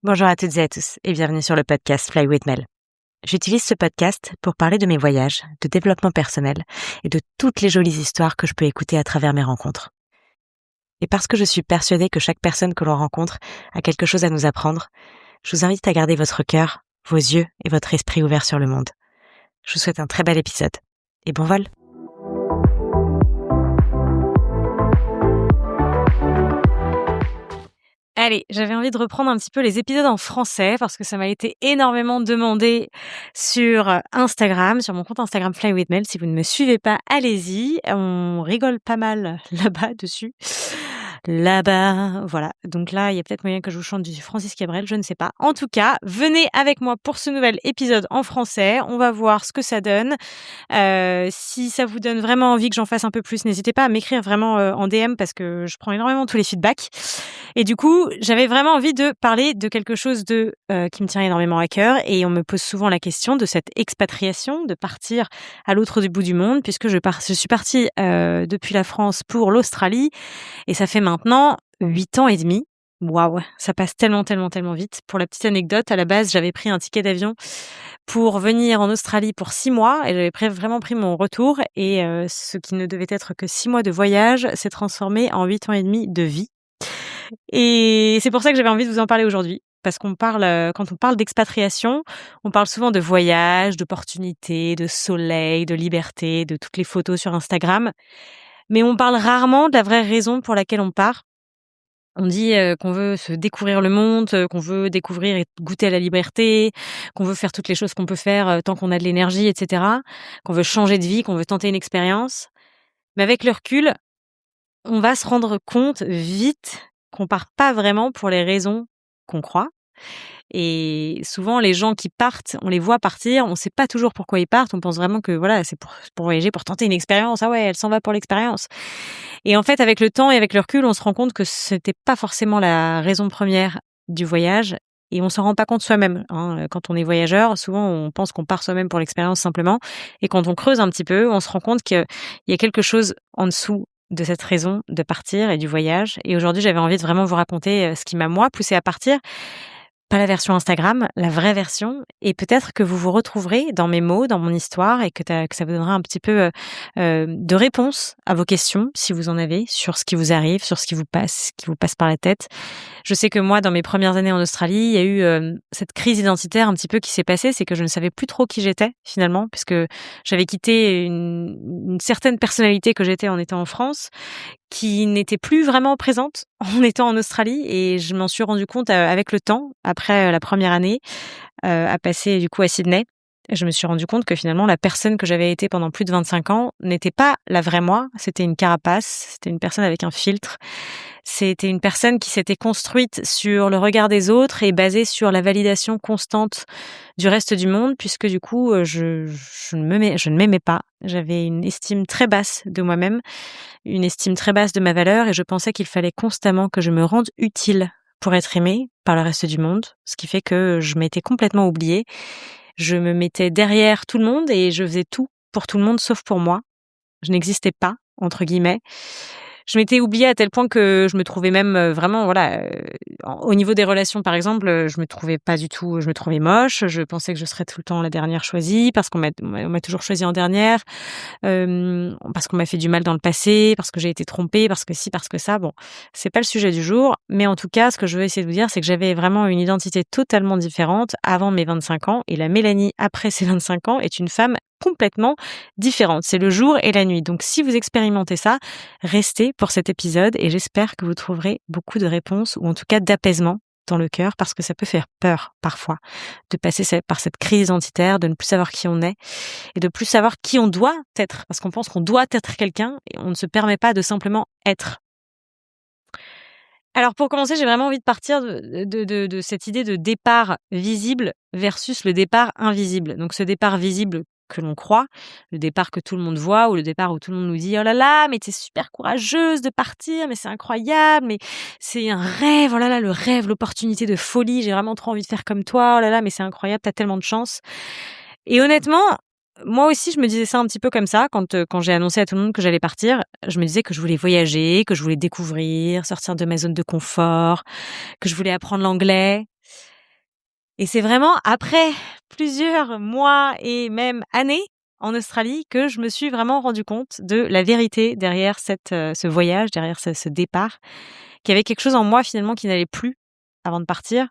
Bonjour à toutes et à tous et bienvenue sur le podcast Fly with Mel. J'utilise ce podcast pour parler de mes voyages, de développement personnel et de toutes les jolies histoires que je peux écouter à travers mes rencontres. Et parce que je suis persuadée que chaque personne que l'on rencontre a quelque chose à nous apprendre, je vous invite à garder votre cœur, vos yeux et votre esprit ouverts sur le monde. Je vous souhaite un très bel épisode et bon vol! Allez, j'avais envie de reprendre un petit peu les épisodes en français parce que ça m'a été énormément demandé sur Instagram, sur mon compte Instagram Fly with Mel. Si vous ne me suivez pas, allez-y. On rigole pas mal là-bas dessus. Là-bas, voilà. Donc là, il y a peut-être moyen que je vous chante du Francis Cabrel, je ne sais pas. En tout cas, venez avec moi pour ce nouvel épisode en français. On va voir ce que ça donne. Si ça vous donne vraiment envie que j'en fasse un peu plus, n'hésitez pas à m'écrire vraiment en DM parce que je prends énormément tous les feedbacks. Et du coup, j'avais vraiment envie de parler de quelque chose qui me tient énormément à cœur. Et on me pose souvent la question de cette expatriation, de partir à l'autre bout du monde, puisque je suis partie depuis la France pour l'Australie. Et ça fait maintenant 8 ans et demi. Waouh, ça passe tellement vite. Pour la petite anecdote, à la base, j'avais pris un ticket d'avion pour venir en Australie pour 6 mois et j'avais vraiment pris mon retour. Et ce qui ne devait être que 6 mois de voyage s'est transformé en 8 ans et demi de vie. Et c'est pour ça que j'avais envie de vous en parler aujourd'hui. Parce qu'on parle, quand on parle d'expatriation, on parle souvent de voyage, d'opportunités, de soleil, de liberté, de toutes les photos sur Instagram. Mais on parle rarement de la vraie raison pour laquelle on part. On dit qu'on veut se découvrir le monde, qu'on veut découvrir et goûter à la liberté, qu'on veut faire toutes les choses qu'on peut faire tant qu'on a de l'énergie, etc. Qu'on veut changer de vie, qu'on veut tenter une expérience. Mais avec le recul, on va se rendre compte vite qu'on part pas vraiment pour les raisons qu'on croit. Et souvent, les gens qui partent, on les voit partir, on sait pas toujours pourquoi ils partent. On pense vraiment que voilà, c'est pour voyager, pour tenter une expérience. Ah ouais, elle s'en va pour l'expérience. Et en fait, avec le temps et avec le recul, on se rend compte que c'était pas forcément la raison première du voyage. Et on s'en rend pas compte soi-même. Quand on est voyageur, souvent on pense qu'on part soi-même pour l'expérience simplement. Et quand on creuse un petit peu, on se rend compte qu'il y a quelque chose en dessous de cette raison de partir et du voyage. Et aujourd'hui, j'avais envie de vraiment vous raconter ce qui m'a, moi, poussé à partir. Pas la version Instagram, la vraie version. Et peut-être que vous vous retrouverez dans mes mots, dans mon histoire, et que ça vous donnera un petit peu de réponse à vos questions, si vous en avez, sur ce qui vous arrive, sur ce qui vous passe par la tête. Je sais que moi, dans mes premières années en Australie, il y a eu cette crise identitaire un petit peu qui s'est passée, c'est que je ne savais plus trop qui j'étais, finalement, puisque j'avais quitté une certaine personnalité que j'étais en étant en France, qui n'était plus vraiment présente en étant en Australie, et je m'en suis rendu compte avec le temps, après la première année à passer du coup à Sydney. Je me suis rendu compte que finalement la personne que j'avais été pendant plus de 25 ans n'était pas la vraie moi, c'était une carapace, c'était une personne avec un filtre. C'était une personne qui s'était construite sur le regard des autres et basée sur la validation constante du reste du monde, puisque du coup, je ne m'aimais pas. J'avais une estime très basse de moi-même, une estime très basse de ma valeur, et je pensais qu'il fallait constamment que je me rende utile pour être aimée par le reste du monde, ce qui fait que je m'étais complètement oubliée. Je me mettais derrière tout le monde et je faisais tout pour tout le monde sauf pour moi. Je n'existais pas, entre guillemets. Je m'étais oubliée à tel point que je me trouvais même vraiment, au niveau des relations, par exemple, je me trouvais pas du tout, je me trouvais moche. Je pensais que je serais tout le temps la dernière choisie parce qu'on m'a toujours choisie en dernière, parce qu'on m'a fait du mal dans le passé, parce que j'ai été trompée, parce que ci, parce que ça. Bon, c'est pas le sujet du jour, mais en tout cas, ce que je veux essayer de vous dire, c'est que j'avais vraiment une identité totalement différente avant mes 25 ans, et la Mélanie après ses 25 ans est une femme complètement différente. C'est le jour et la nuit. Donc, si vous expérimentez ça, restez pour cet épisode et j'espère que vous trouverez beaucoup de réponses ou en tout cas d'apaisement dans le cœur, parce que ça peut faire peur parfois de passer par cette crise identitaire, de ne plus savoir qui on est et de plus savoir qui on doit être, parce qu'on pense qu'on doit être quelqu'un et on ne se permet pas de simplement être. Alors pour commencer, j'ai vraiment envie de partir de cette idée de départ visible versus le départ invisible. Donc ce départ visible que l'on croit, le départ que tout le monde voit, ou le départ où tout le monde nous dit « Oh là là, mais t'es super courageuse de partir, mais c'est incroyable, mais c'est un rêve, oh là là, le rêve, l'opportunité de folie, j'ai vraiment trop envie de faire comme toi, oh là là, mais c'est incroyable, t'as tellement de chance. » Et honnêtement, moi aussi, je me disais ça un petit peu comme ça quand j'ai annoncé à tout le monde que j'allais partir. Je me disais que je voulais voyager, que je voulais découvrir, sortir de ma zone de confort, que je voulais apprendre l'anglais. Et c'est vraiment après plusieurs mois et même années en Australie que je me suis vraiment rendu compte de la vérité derrière ce voyage, derrière ce départ, qu'il y avait quelque chose en moi finalement qui n'allait plus avant de partir.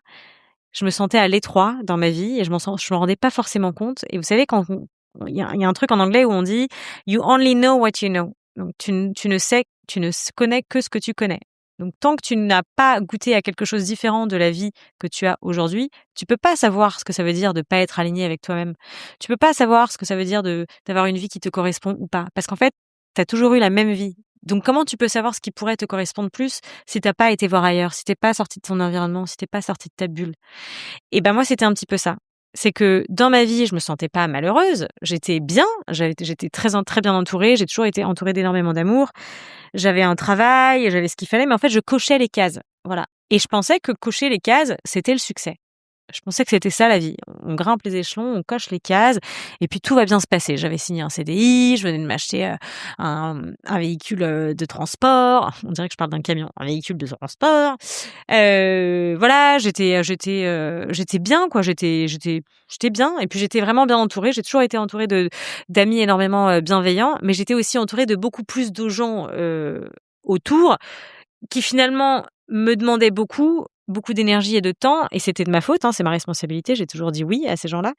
Je me sentais à l'étroit dans ma vie et je m'en rendais pas forcément compte. Et vous savez, il y a un truc en anglais où on dit you only know what you know. Donc tu ne connais que ce que tu connais. Donc tant que tu n'as pas goûté à quelque chose de différent de la vie que tu as aujourd'hui, tu peux pas savoir ce que ça veut dire de pas être aligné avec toi-même. Tu peux pas savoir ce que ça veut dire d'avoir une vie qui te correspond ou pas. Parce qu'en fait, tu as toujours eu la même vie. Donc comment tu peux savoir ce qui pourrait te correspondre plus si t'as pas été voir ailleurs, si t'es pas sorti de ton environnement, si t'es pas sorti de ta bulle? Et ben moi, c'était un petit peu ça. C'est que dans ma vie, je me sentais pas malheureuse. J'étais bien, j'étais très bien entourée. J'ai toujours été entourée d'énormément d'amour. J'avais un travail, j'avais ce qu'il fallait, mais en fait, je cochais les cases. Voilà. Et je pensais que cocher les cases, c'était le succès. Je pensais que c'était ça la vie. On grimpe les échelons, on coche les cases et puis tout va bien se passer. J'avais signé un CDI, je venais de m'acheter un véhicule de transport. On dirait que je parle d'un camion, un véhicule de transport. Voilà, j'étais bien quoi. J'étais bien et puis j'étais vraiment bien entourée. J'ai toujours été entourée d'amis énormément bienveillants, mais j'étais aussi entourée de beaucoup plus de gens autour qui finalement me demandait beaucoup d'énergie et de temps et c'était de ma faute, hein, c'est ma responsabilité, j'ai toujours dit oui à ces gens-là.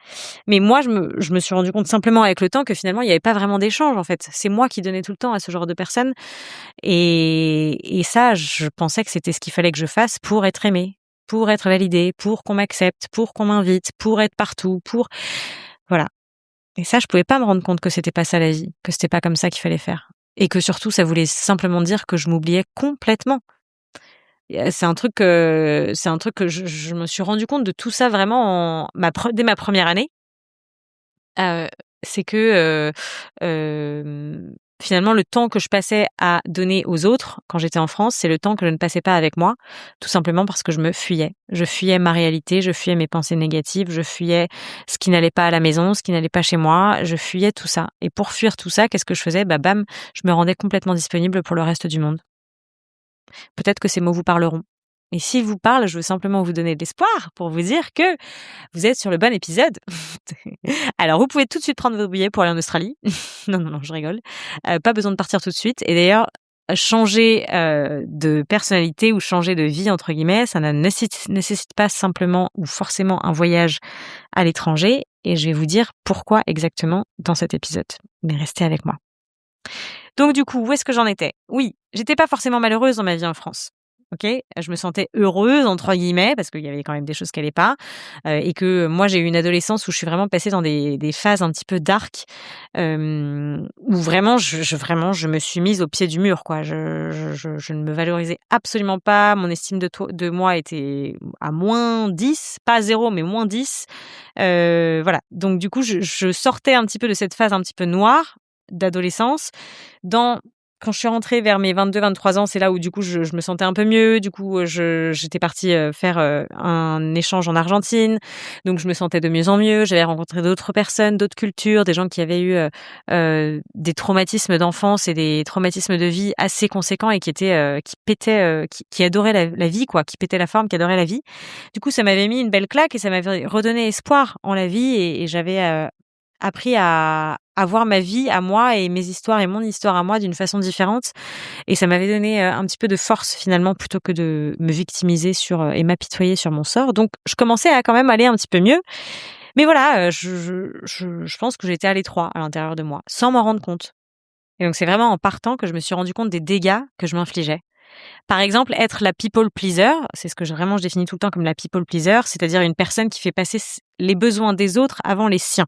Mais moi, je me suis rendu compte simplement avec le temps que finalement, il n'y avait pas vraiment d'échange, en fait. C'est moi qui donnais tout le temps à ce genre de personnes et ça, je pensais que c'était ce qu'il fallait que je fasse pour être aimée, pour être validée, pour qu'on m'accepte, pour qu'on m'invite, pour être partout, pour voilà. Et ça, je pouvais pas me rendre compte que c'était pas ça la vie, que c'était pas comme ça qu'il fallait faire et que surtout, ça voulait simplement dire que je m'oubliais complètement. Et c'est un truc que je me suis rendu compte de tout ça vraiment dès ma première année. Heu, c'est que, finalement le temps que je passais à donner aux autres quand j'étais en France, c'est le temps que je ne passais pas avec moi, tout simplement parce que je me fuyais. Je fuyais ma réalité, je fuyais mes pensées négatives, je fuyais ce qui n'allait pas à la maison, ce qui n'allait pas chez moi, je fuyais tout ça et pour fuir tout ça, qu'est-ce que je faisais? Bah, bam, je me rendais complètement disponible pour le reste du monde. Peut-être que ces mots vous parleront. Et s'ils vous parlent, je veux simplement vous donner de l'espoir pour vous dire que vous êtes sur le bon épisode. Alors, vous pouvez tout de suite prendre vos billets pour aller en Australie. Non, non, non, je rigole. Pas besoin de partir tout de suite. Et d'ailleurs, changer de personnalité ou changer de vie, entre guillemets, ça ne nécessite pas simplement ou forcément un voyage à l'étranger. Et je vais vous dire pourquoi exactement dans cet épisode. Mais restez avec moi. Donc du coup, où est-ce que j'en étais? Oui, j'étais pas forcément malheureuse dans ma vie en France. OK? Je me sentais «heureuse» entre guillemets parce qu'il y avait quand même des choses qui allaient pas, et que moi j'ai eu une adolescence où je suis vraiment passée dans des phases un petit peu dark, où vraiment vraiment je me suis mise au pied du mur quoi. Je ne me valorisais absolument pas, mon estime de moi était à -10, pas 0 mais -10. Voilà, donc du coup je sortais un petit peu de cette phase un petit peu noire d'adolescence. Quand je suis rentrée vers mes 22-23 ans, c'est là où du coup je me sentais un peu mieux. Du coup, j'étais partie, faire, un échange en Argentine. Donc je me sentais de mieux en mieux. J'avais rencontré d'autres personnes, d'autres cultures, des gens qui avaient eu, des traumatismes d'enfance et des traumatismes de vie assez conséquents et qui pétaient, qui adoraient la vie quoi, qui pétaient la forme, qui adoraient la vie. Du coup, ça m'avait mis une belle claque et ça m'avait redonné espoir en la vie et j'avais, appris à voir ma vie à moi et mes histoires et mon histoire à moi d'une façon différente et ça m'avait donné, un petit peu de force finalement plutôt que de me victimiser et m'apitoyer sur mon sort donc je commençais à quand même aller un petit peu mieux mais voilà, je pense que j'étais à l'étroit à l'intérieur de moi, sans m'en rendre compte et donc c'est vraiment en partant que je me suis rendu compte des dégâts que je m'infligeais. Par exemple, être la people pleaser, c'est ce que je définis tout le temps comme la people pleaser, c'est-à-dire une personne qui fait passer les besoins des autres avant les siens.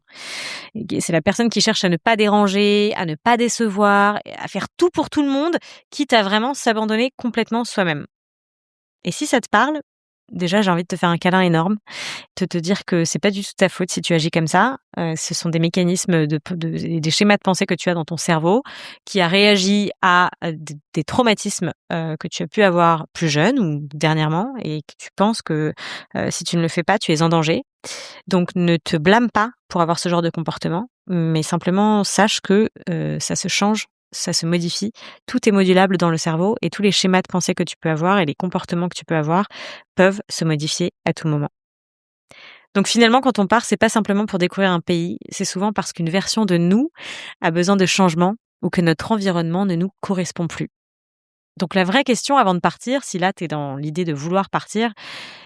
C'est la personne qui cherche à ne pas déranger, à ne pas décevoir, à faire tout pour tout le monde, quitte à vraiment s'abandonner complètement soi-même. Et si ça te parle, déjà j'ai envie de te faire un câlin énorme, de te dire que c'est pas du tout ta faute si tu agis comme ça. Ce sont des mécanismes des schémas de pensée que tu as dans ton cerveau, qui a réagi à des traumatismes que tu as pu avoir plus jeune ou dernièrement, et que tu penses que si tu ne le fais pas, tu es en danger. Donc ne te blâme pas pour avoir ce genre de comportement, mais simplement sache que ça se change, ça se modifie. Tout est modulable dans le cerveau et tous les schémas de pensée que tu peux avoir et les comportements que tu peux avoir peuvent se modifier à tout moment. Donc finalement, quand on part, c'est pas simplement pour découvrir un pays, c'est souvent parce qu'une version de nous a besoin de changement ou que notre environnement ne nous correspond plus. Donc la vraie question avant de partir, si là tu es dans l'idée de vouloir partir,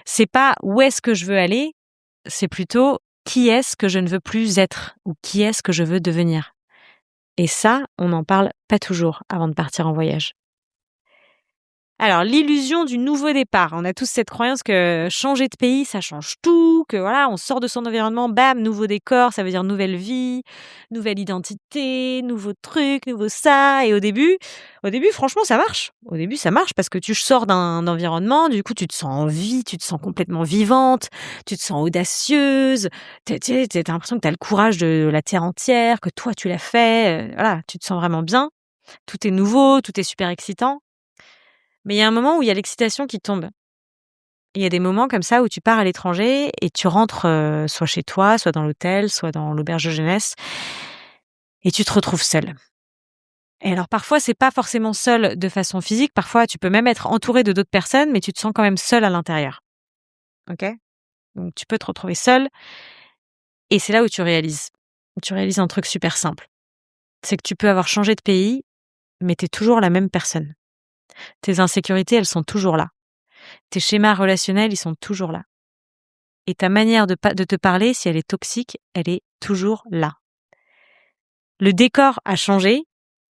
c'est pas où est-ce que je veux aller, c'est plutôt qui est-ce que je ne veux plus être ou qui est-ce que je veux devenir. Et ça, on n'en parle pas toujours avant de partir en voyage. Alors, l'illusion du nouveau départ. On a tous cette croyance que changer de pays, ça change tout, que voilà, on sort de son environnement, bam, nouveau décor, ça veut dire nouvelle vie, nouvelle identité, nouveau truc, nouveau ça. Et au début, franchement, ça marche. Au début, ça marche parce que tu sors d'un environnement, du coup, tu te sens en vie, tu te sens complètement vivante, tu te sens audacieuse, t'as l'impression que tu as le courage de la terre entière, que toi, tu l'as fait. Voilà, tu te sens vraiment bien. Tout est nouveau, tout est super excitant. Mais il y a un moment où il y a l'excitation qui tombe. Il y a des moments comme ça où tu pars à l'étranger et tu rentres, soit chez toi, soit dans l'hôtel, soit dans l'auberge de jeunesse et tu te retrouves seule. Et alors parfois, c'est pas forcément seule de façon physique, parfois tu peux même être entourée de d'autres personnes, mais tu te sens quand même seule à l'intérieur. OK? Donc tu peux te retrouver seule et c'est là où tu réalises un truc super simple. C'est que tu peux avoir changé de pays, mais tu es toujours la même personne. Tes insécurités, elles sont toujours là. Tes schémas relationnels, ils sont toujours là. Et ta manière de te parler, si elle est toxique, elle est toujours là. Le décor a changé,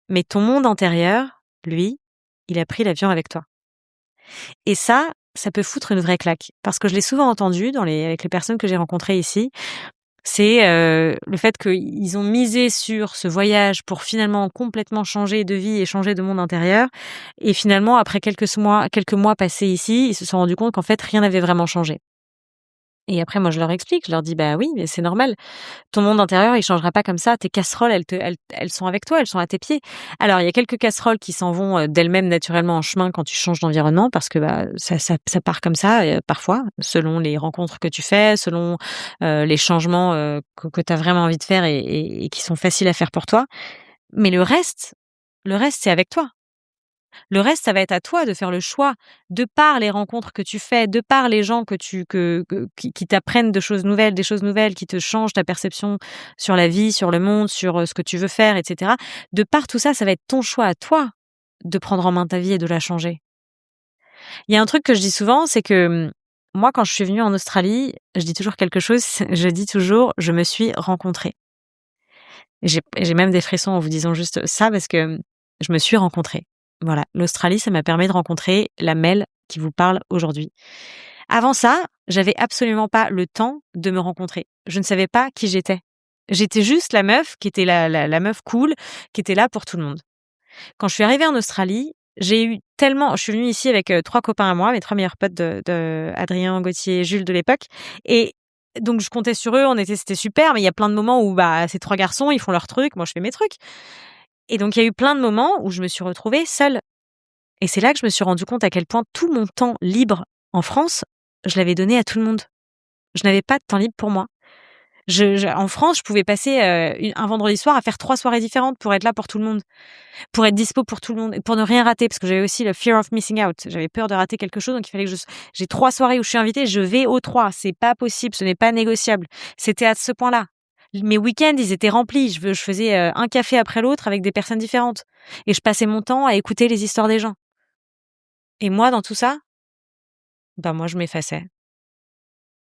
mais ton monde intérieur, lui, il a pris l'avion avec toi. Et ça peut foutre une vraie claque. Parce que je l'ai souvent entendu avec les personnes que j'ai rencontrées ici, c'est le fait qu'ils ont misé sur ce voyage pour finalement complètement changer de vie et changer de monde intérieur. Et finalement, après quelques mois passés ici, ils se sont rendus compte qu'en fait, rien n'avait vraiment changé. Et après, moi, je leur explique, je leur dis: «Bah oui, mais c'est normal. Ton monde intérieur, il changera pas comme ça. Tes casseroles, elles sont avec toi, elles sont à tes pieds». Alors, il y a quelques casseroles qui s'en vont, d'elles-mêmes naturellement en chemin quand tu changes d'environnement parce que, bah, ça part comme ça, parfois, selon les rencontres que tu fais, selon, les changements, que tu as vraiment envie de faire et qui sont faciles à faire pour toi. Mais le reste, c'est avec toi. Le reste, ça va être à toi de faire le choix, de par les rencontres que tu fais, de par les gens qui t'apprennent des choses nouvelles, qui te changent ta perception sur la vie, sur le monde, sur, ce que tu veux faire et cetera. De par tout ça, ça va être ton choix à toi de prendre en main ta vie et de la changer. Il y a un truc que je dis souvent, c'est que, moi, quand je suis venue en Australie, je dis toujours quelque chose, je dis toujours: «Je me suis rencontrée». J'ai même des frissons en vous disant juste ça parce que, je me suis rencontrée. Voilà, l'Australie, ça m'a permis de rencontrer la Mel qui vous parle aujourd'hui. Avant ça, j'avais absolument pas le temps de me rencontrer. Je ne savais pas qui j'étais. J'étais juste la meuf qui était la meuf cool, qui était là pour tout le monde. Quand je suis arrivée en Australie, je suis venue ici avec, 3 copains à moi, mes 3 meilleurs potes de Adrien, Gauthier et Jules de l'époque et donc je comptais sur eux, c'était super, mais il y a plein de moments où, bah, ces 3 garçons, ils font leurs trucs, moi je fais mes trucs et donc il y a eu plein de moments où je me suis retrouvée seule et c'est là que je me suis rendue compte à quel point tout mon temps libre en France, je l'avais donné à tout le monde. Je n'avais pas de temps libre pour moi. En France, je pouvais passer, un vendredi soir à faire 3 soirées différentes pour être là pour tout le monde. Pour être dispo pour tout le monde et pour ne rien rater parce que j'avais aussi le fear of missing out. J'avais peur de rater quelque chose donc il fallait que j'ai 3 soirées où je suis invitée, je vais aux 3. C'est pas possible, ce n'est pas négociable. C'était à ce point-là. Mes week-ends, ils étaient remplis. Je faisais, un café après l'autre avec des personnes différentes et je passais mon temps à écouter les histoires des gens et moi, dans tout ça, bah, moi, je m'effaçais.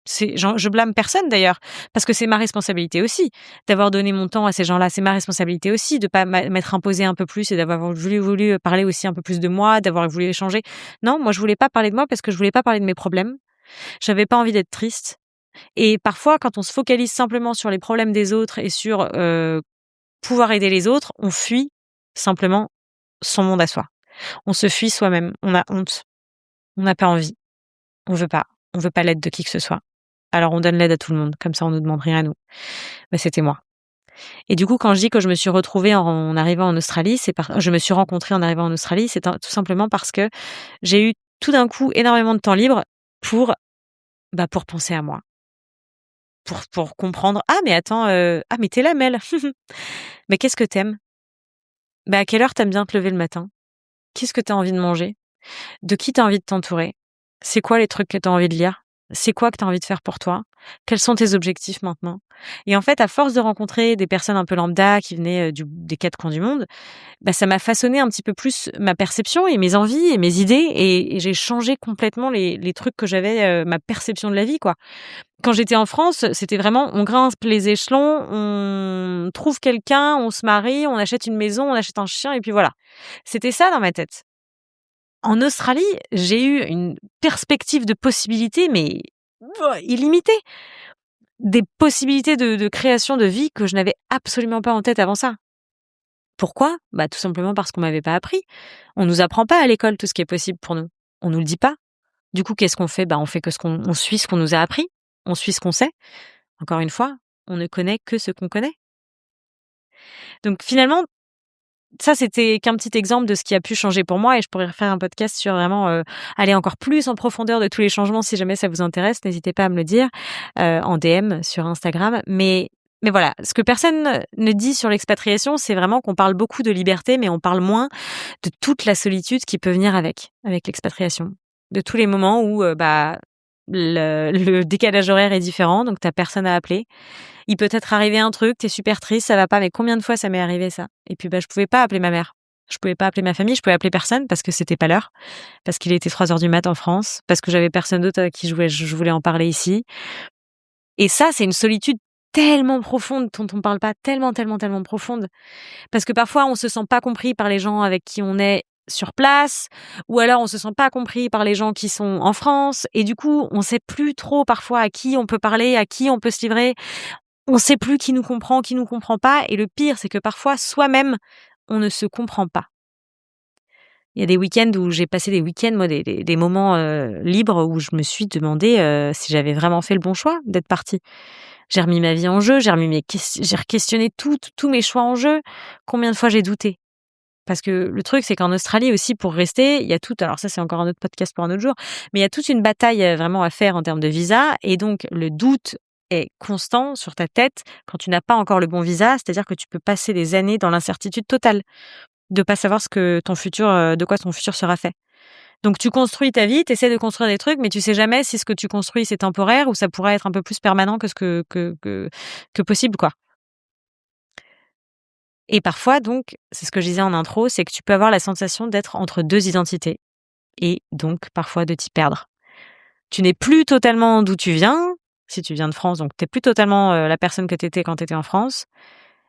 Je blâme personne d'ailleurs, parce que c'est ma responsabilité aussi d'avoir donné mon temps à ces gens-là. C'est ma responsabilité aussi de pas m'être imposée un peu plus et d'avoir voulu parler aussi un peu plus de moi, d'avoir voulu échanger. Non, moi je voulais pas parler de moi parce que je voulais pas parler de mes problèmes. J'avais pas envie d'être triste et parfois quand on se focalise simplement sur les problèmes des autres et sur, pouvoir aider les autres, on fuit simplement son monde à soi. On se fuit soi-même, on a honte, on n'a pas envie, on veut pas l'aide de qui que ce soit. Alors on donne l'aide à tout le monde, comme ça on nous demande rien à nous. Bah, c'était moi. Et du coup, quand je dis que je me suis retrouvée en arrivant en Australie, je me suis rencontrée en arrivant en Australie, tout simplement parce que j'ai eu tout d'un coup énormément de temps libre pour, pour penser à moi, pour comprendre: «Ah mais attends, ah mais tu es là Mel. Mais qu'est-ce que t'aimes? Bah, à quelle heure t'aimes bien te lever le matin? Qu'est-ce que t'as envie de manger? De qui t'as envie de t'entourer? C'est quoi les trucs que t'as envie de lire? C'est quoi que tu as envie de faire pour toi? Quels sont tes objectifs maintenant? Et en fait, à force de rencontrer des personnes un peu lambda qui venaient, des 4 coins du monde, bah, ça m'a façonné un petit peu plus ma perception et mes envies et mes idées et j'ai changé complètement les trucs que j'avais, ma perception de la vie, quoi. Quand j'étais en France, c'était vraiment on grimpe les échelons, on trouve quelqu'un, on se marie, on achète une maison, on achète un chien et puis voilà. C'était ça dans ma tête. En Australie, j'ai eu une perspective de possibilités, mais illimitée. Des possibilités de création de vie que je n'avais absolument pas en tête avant ça. Pourquoi? Bah, tout simplement parce qu'on m'avait pas appris. On nous apprend pas à l'école tout ce qui est possible pour nous. On nous le dit pas. Du coup, qu'est-ce qu'on fait? Bah, on fait que on suit ce qu'on nous a appris. On suit ce qu'on sait. Encore une fois, on ne connaît que ce qu'on connaît. Donc finalement, ça, c'était qu'un petit exemple de ce qui a pu changer pour moi et je pourrais refaire un podcast sur vraiment, aller encore plus en profondeur de tous les changements si jamais ça vous intéresse. N'hésitez pas à me le dire, en DM sur Instagram. Mais voilà, ce que personne ne dit sur l'expatriation, c'est vraiment qu'on parle beaucoup de liberté, mais on parle moins de toute la solitude qui peut venir avec l'expatriation. De tous les moments où, bah, le décalage horaire est différent, donc tu as personne à appeler. Il peut être arrivé un truc, tu es super triste, ça va pas, mais combien de fois ça m'est arrivé ça? Et puis, bah, je pouvais pas appeler ma mère. Je pouvais pas appeler ma famille, je pouvais appeler personne parce que c'était pas l'heure, parce qu'il était 3 heures du mat en France, parce que j'avais personne d'autre à qui je voulais en parler ici. Et ça, c'est une solitude tellement profonde dont on parle pas, tellement, tellement, tellement profonde. Parce que parfois, on se sent pas compris par les gens avec qui on est sur place, ou alors on se sent pas compris par les gens qui sont en France, et du coup, on sait plus trop parfois à qui on peut parler, à qui on peut se livrer. On sait plus qui nous comprend pas, et le pire, c'est que parfois, soi-même, on ne se comprend pas. Il y a des week-ends où j'ai passé des week-ends, moi, des moments, libres où je me suis demandé, si j'avais vraiment fait le bon choix d'être partie. J'ai remis ma vie en jeu, j'ai re-questionné tous mes choix en jeu. Combien de fois j'ai douté? Parce que le truc, c'est qu'en Australie aussi, pour rester, il y a tout, alors ça, c'est encore un autre podcast pour un autre jour, mais il y a toute une bataille, vraiment à faire en termes de visa, et donc le doute est constant sur ta tête quand tu n'as pas encore le bon visa, c'est-à-dire que tu peux passer des années dans l'incertitude totale de pas savoir ce que ton futur, de quoi ton futur sera fait. Donc tu construis ta vie, tu essaies de construire des trucs, mais tu sais jamais si ce que tu construis, c'est temporaire ou ça pourrait être un peu plus permanent que ce que possible, quoi. Et parfois donc, c'est ce que je disais en intro, c'est que tu peux avoir la sensation d'être entre 2 identités et donc parfois de t'y perdre. Tu n'es plus totalement d'où tu viens, si tu viens de France, donc tu es plus totalement, la personne que tu étais quand tu étais en France,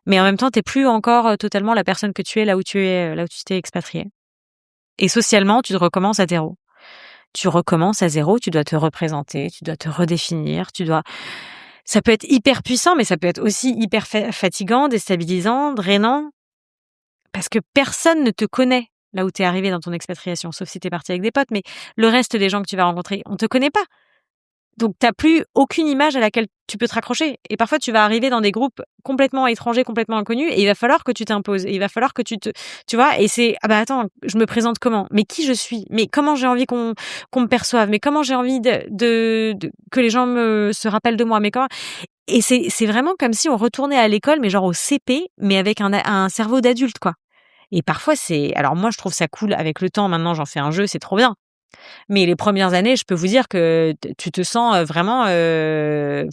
mais en même temps, tu es plus encore, totalement la personne que tu es là où tu es, là où tu t'es expatrié. Et socialement, tu recommences à 0. Tu recommences à 0, tu dois te représenter, tu dois te redéfinir, ça peut être hyper puissant, mais ça peut être aussi hyper fatigant, déstabilisant, drainant, parce que personne ne te connaît là où tu es arrivé dans ton expatriation, sauf si tu es parti avec des potes, mais le reste des gens que tu vas rencontrer, on te connaît pas. Donc tu as plus aucune image à laquelle tu peux te raccrocher, et parfois tu vas arriver dans des groupes complètement étrangers, complètement inconnus, et il va falloir que tu t'imposes, et il va falloir que tu vois? Et c'est: «Ah bah attends, je me présente comment? Mais qui je suis? Mais comment j'ai envie qu'on me perçoive? Mais comment j'ai envie de que les gens se rappellent de moi? Mais comment?» Et c'est vraiment comme si on retournait à l'école, mais genre au CP, mais avec un cerveau d'adulte, quoi. Et parfois alors moi je trouve ça cool avec le temps, maintenant j'en fais un jeu, c'est trop bien. Mais les premières années, je peux vous dire que tu te sens, vraiment, je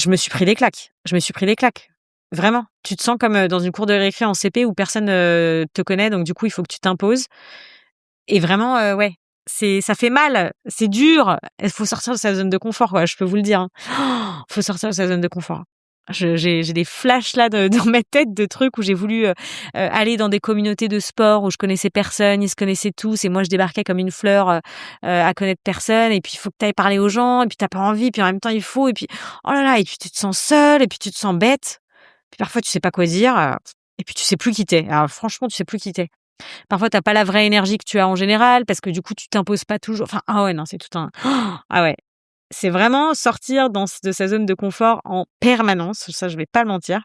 me suis pris des claques. Je me suis pris des claques. Vraiment. Tu te sens comme, dans une cour de récré en CP où personne, te connaît, donc du coup, il faut que tu t'imposes, et vraiment, ouais, ça fait mal, c'est dur. Il faut sortir de sa zone de confort, quoi, je peux vous le dire, hein. Faut sortir de sa zone de confort. J'ai des flashs là dans ma tête de trucs où j'ai voulu, aller dans des communautés de sport où je connaissais personne, ils se connaissaient tous, et moi je débarquais comme une fleur, à connaître personne, et puis il faut que tu ailles parler aux gens, et puis tu as pas envie, puis en même temps il faut, et puis oh là là, et puis tu te sens seule, et puis tu te sens bête, puis parfois tu sais pas quoi dire, et puis tu sais plus qui tu es. Alors franchement, tu sais plus qui tu es. Parfois tu as pas la vraie énergie que tu as en général parce que du coup tu t'imposes pas toujours, enfin, ah ouais, non, c'est tout un ah ouais. C'est vraiment sortir de sa zone de confort en permanence, ça je vais pas le mentir.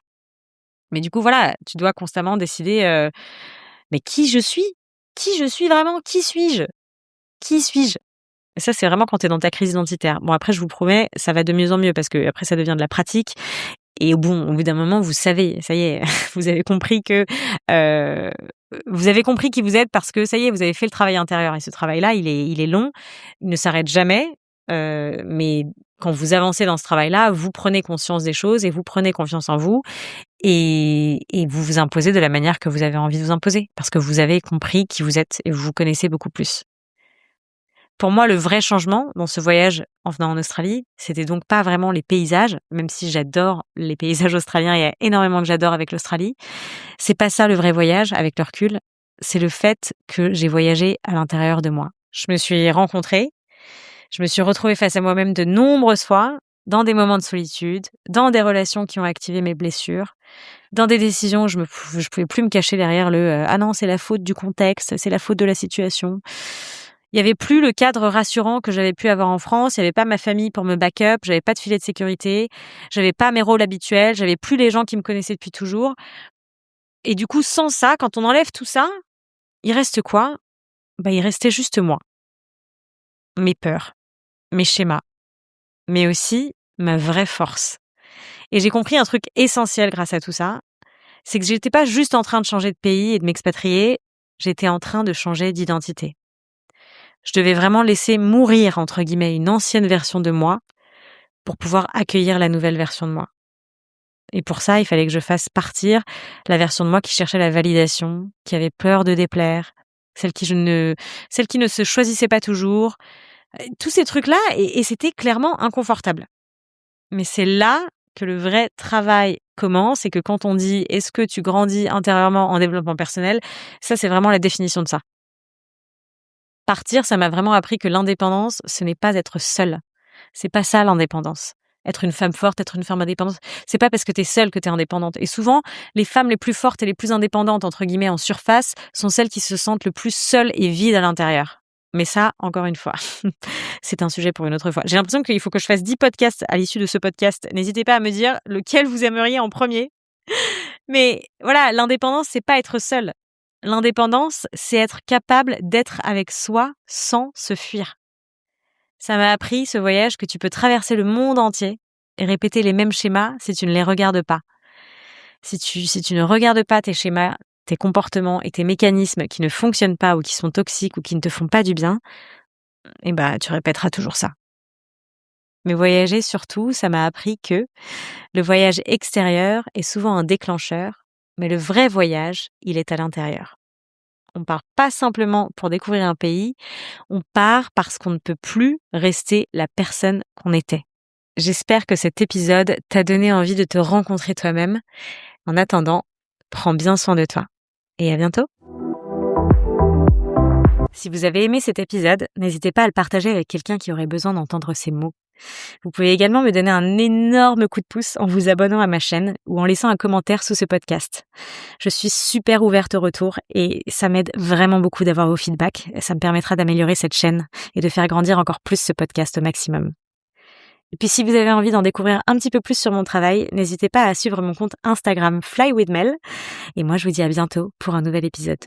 Mais du coup voilà, tu dois constamment décider, mais qui je suis? Qui je suis vraiment? Qui suis-je? Qui suis-je? Et ça, c'est vraiment quand tu es dans ta crise identitaire. Bon, après je vous promets, ça va de mieux en mieux parce que après ça devient de la pratique, et bon, au bout d'un moment, vous savez, ça y est, vous avez compris que, heu, vous avez compris qui vous êtes parce que ça y est, vous avez fait le travail intérieur, et ce travail-là, il est long, il ne s'arrête jamais. mais quand vous avancez dans ce travail-là, vous prenez conscience des choses et vous prenez confiance en vous et vous vous imposez de la manière que vous avez envie de vous imposer parce que vous avez compris qui vous êtes et vous vous connaissez beaucoup plus. Pour moi, le vrai changement dans ce voyage en venant en Australie, c'était donc pas vraiment les paysages, même si j'adore les paysages australiens, il y a énormément que j'adore avec l'Australie. C'est pas ça le vrai voyage avec le recul, c'est le fait que j'ai voyagé à l'intérieur de moi. Je me suis rencontrée, je me suis retrouvée face à moi-même de nombreuses fois, dans des moments de solitude, dans des relations qui ont activé mes blessures, dans des décisions où je pouvais plus me cacher derrière ah non, c'est la faute du contexte, c'est la faute de la situation. Il y avait plus le cadre rassurant que j'avais pu avoir en France, il y avait pas ma famille pour me back-up, j'avais pas de filet de sécurité, j'avais pas mes rôles habituels, j'avais plus les gens qui me connaissaient depuis toujours. Et du coup, sans ça, quand on enlève tout ça, il reste quoi? Il restait juste moi. Mes peurs, mes schémas, mais aussi ma vraie force. Et j'ai compris un truc essentiel grâce à tout ça, c'est que j'étais pas juste en train de changer de pays et de m'expatrier, j'étais en train de changer d'identité. Je devais vraiment laisser mourir, entre guillemets, une ancienne version de moi pour pouvoir accueillir la nouvelle version de moi. Et pour ça, il fallait que je fasse partir la version de moi qui cherchait la validation, qui avait peur de déplaire, celle qui ne se choisissait pas toujours. Tous ces trucs-là, et c'était clairement inconfortable. Mais c'est là que le vrai travail commence et que quand on dit « est-ce que tu grandis intérieurement en développement personnel ?» ça, c'est vraiment la définition de ça. Partir, ça m'a vraiment appris que l'indépendance, ce n'est pas être seule. C'est pas ça l'indépendance. Être une femme forte, être une femme indépendante, c'est pas parce que t'es seule que t'es indépendante. Et souvent, les femmes les plus fortes et les plus indépendantes, entre guillemets, en surface, sont celles qui se sentent le plus seules et vides à l'intérieur. Mais ça, encore une fois, c'est un sujet pour une autre fois. J'ai l'impression qu'il faut que je fasse 10 podcasts à l'issue de ce podcast. N'hésitez pas à me dire lequel vous aimeriez en premier. Mais voilà, l'indépendance, c'est pas être seule. L'indépendance, c'est être capable d'être avec soi sans se fuir. Ça m'a appris, ce voyage, que tu peux traverser le monde entier et répéter les mêmes schémas si tu ne les regardes pas. Si tu ne regardes pas tes schémas, tes comportements et tes mécanismes qui ne fonctionnent pas ou qui sont toxiques ou qui ne te font pas du bien, tu répéteras toujours ça. Mais voyager, surtout, ça m'a appris que le voyage extérieur est souvent un déclencheur, mais le vrai voyage, il est à l'intérieur. On part pas simplement pour découvrir un pays, on part parce qu'on ne peut plus rester la personne qu'on était. J'espère que cet épisode t'a donné envie de te rencontrer toi-même. En attendant, prends bien soin de toi. Et à bientôt. Si vous avez aimé cet épisode, n'hésitez pas à le partager avec quelqu'un qui aurait besoin d'entendre ces mots. Vous pouvez également me donner un énorme coup de pouce en vous abonnant à ma chaîne ou en laissant un commentaire sous ce podcast. Je suis super ouverte au retour et ça m'aide vraiment beaucoup d'avoir vos feedbacks. Ça me permettra d'améliorer cette chaîne et de faire grandir encore plus ce podcast au maximum. Et puis si vous avez envie d'en découvrir un petit peu plus sur mon travail, n'hésitez pas à suivre mon compte Instagram Fly with Mel. Et moi je vous dis à bientôt pour un nouvel épisode.